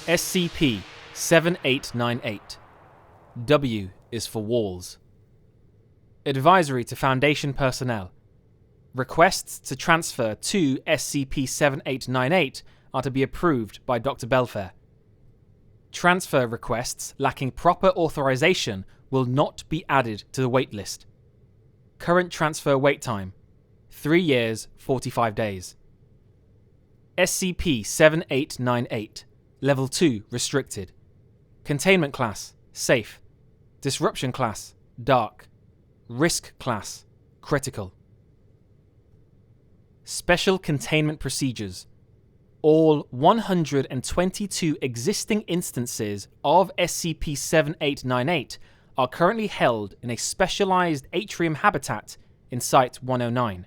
SCP-7898. W is for Walls. Advisory to Foundation personnel. Requests to transfer to SCP-7898 are to be approved by Dr. Belfair. Transfer requests lacking proper authorization will not be added to the waitlist. Current transfer wait time: 3 years, 45 days. SCP-7898. Level 2 Restricted. Containment Class Safe. Disruption Class Dark. Risk Class Critical. Special Containment Procedures. All 122 existing instances of SCP-7898 are currently held in a specialized atrium habitat in Site-109.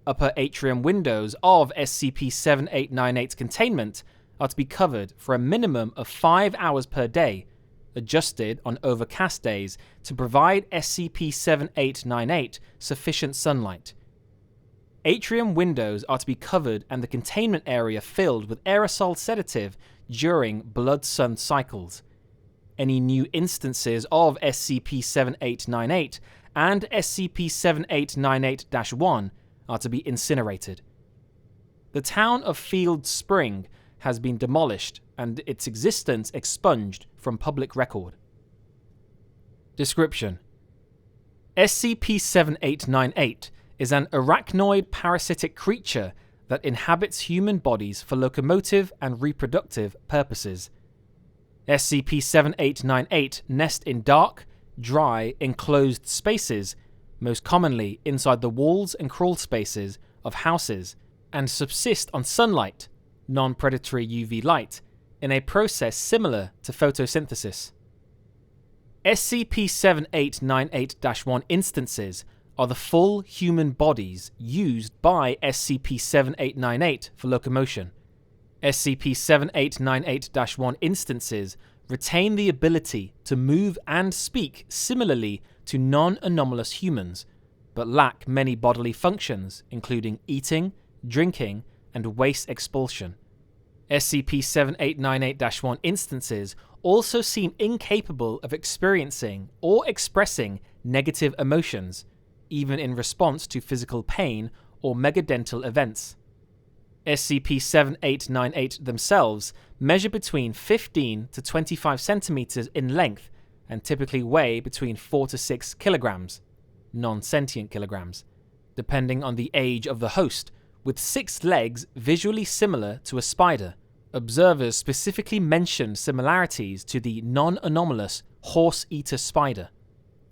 Upper atrium windows of SCP-7898's containment are to be covered for a minimum of 5 hours per day, adjusted on overcast days to provide SCP-7898 sufficient sunlight. Atrium windows are to be covered and the containment area filled with aerosol sedative during blood-sun cycles. Any new instances of SCP-7898 and SCP-7898-1 are to be incinerated. The town of Field Spring has been demolished and its existence expunged from public record. Description: SCP-7898 is an arachnoid parasitic creature that inhabits human bodies for locomotive and reproductive purposes. SCP-7898 nest in dark, dry, enclosed spaces, most commonly inside the walls and crawl spaces of houses, and subsist on sunlight, non-predatory UV light, in a process similar to photosynthesis. SCP-7898-1 instances are the full human bodies used by SCP-7898 for locomotion. SCP-7898-1 instances retain the ability to move and speak similarly to non-anomalous humans, but lack many bodily functions, including eating, drinking, and waste expulsion. SCP-7898-1 instances also seem incapable of experiencing or expressing negative emotions, even in response to physical pain or megadental events. SCP-7898 themselves measure between 15 to 25 centimeters in length and typically weigh between 4 to 6 kilograms, non-sentient kilograms, depending on the age of the host, with 6 legs visually similar to a spider. Observers specifically mentioned similarities to the non-anomalous horse-eater spider.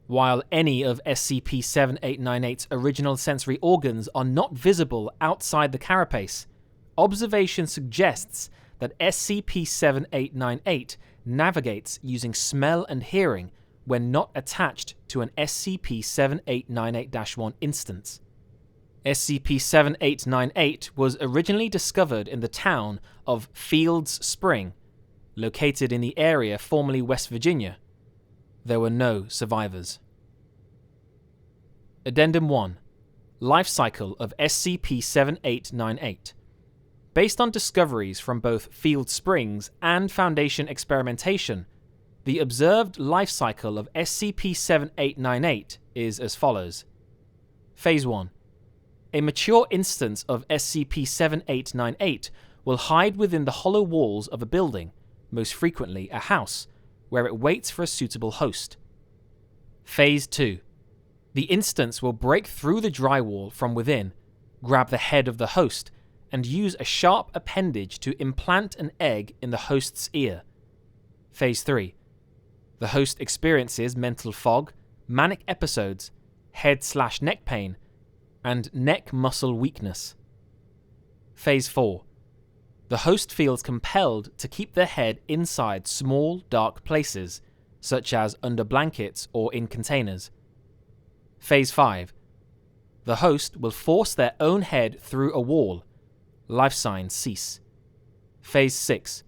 While any of SCP-7898's original sensory organs are not visible outside the carapace, observation suggests that SCP-7898 navigates using smell and hearing when not attached to an SCP-7898-1 instance. SCP-7898 was originally discovered in the town of Fields Spring, located in the area formerly West Virginia. There were no survivors. Addendum 1. Life Cycle of SCP-7898. Based on discoveries from both Field Springs and Foundation experimentation, the observed life cycle of SCP-7898 is as follows. Phase 1. A mature instance of SCP-7898 will hide within the hollow walls of a building, most frequently a house, where it waits for a suitable host. Phase 2. The instance will break through the drywall from within, grab the head of the host, and use a sharp appendage to implant an egg in the host's ear. Phase 3. The host experiences mental fog, manic episodes, head/neck pain, and neck muscle weakness. Phase 4. The host feels compelled to keep their head inside small, dark places, such as under blankets or in containers. Phase 5. The host will force their own head through a wall. Life signs cease. Phase 6.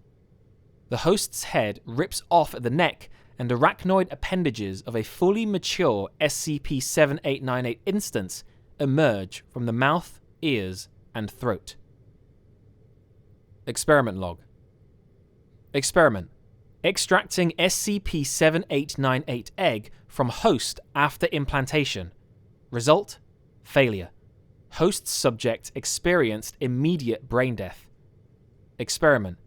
The host's head rips off at the neck and arachnoid appendages of a fully mature SCP-7898 instance emerge from the mouth, ears, and throat. Experiment log. Experiment. Extracting SCP-7898 egg from host after implantation. Result: failure. Host subject experienced immediate brain death. Experiment.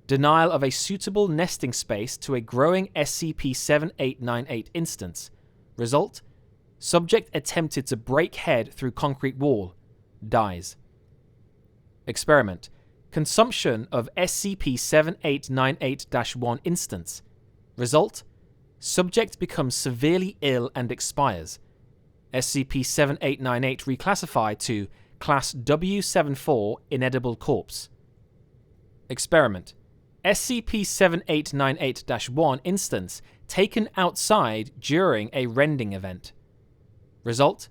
Denial of a suitable nesting space to a growing SCP-7898 instance. Result: subject attempted to break head through concrete wall. Dies. Experiment. Consumption of SCP-7898-1 instance. Result: subject becomes severely ill and expires. SCP-7898 reclassified to Class W74 Inedible Corpse. Experiment. SCP-7898-1 instance taken outside during a rending event. Result: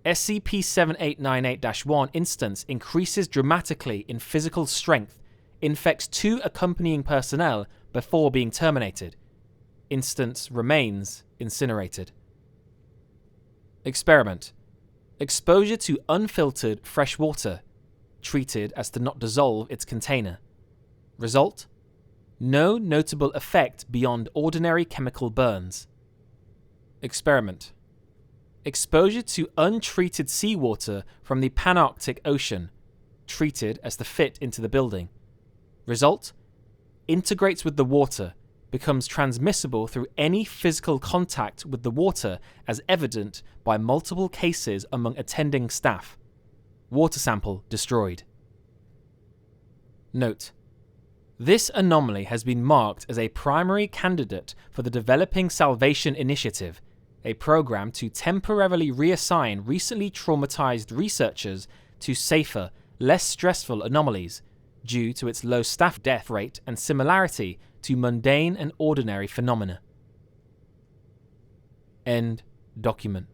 SCP-7898-1 instance increases dramatically in physical strength, infects 2 accompanying personnel before being terminated. Instance remains incinerated. Experiment. Exposure to unfiltered fresh water, treated as to not dissolve its container. Result: no notable effect beyond ordinary chemical burns. Experiment. Exposure to untreated seawater from the Panarctic Ocean, treated as to fit into the building. Result: integrates with the water, becomes transmissible through any physical contact with the water, as evident by multiple cases among attending staff. Water sample destroyed. Note: this anomaly has been marked as a primary candidate for the Developing Salvation Initiative, a program to temporarily reassign recently traumatized researchers to safer, less stressful anomalies, due to its low staff death rate and similarity to mundane and ordinary phenomena. End document.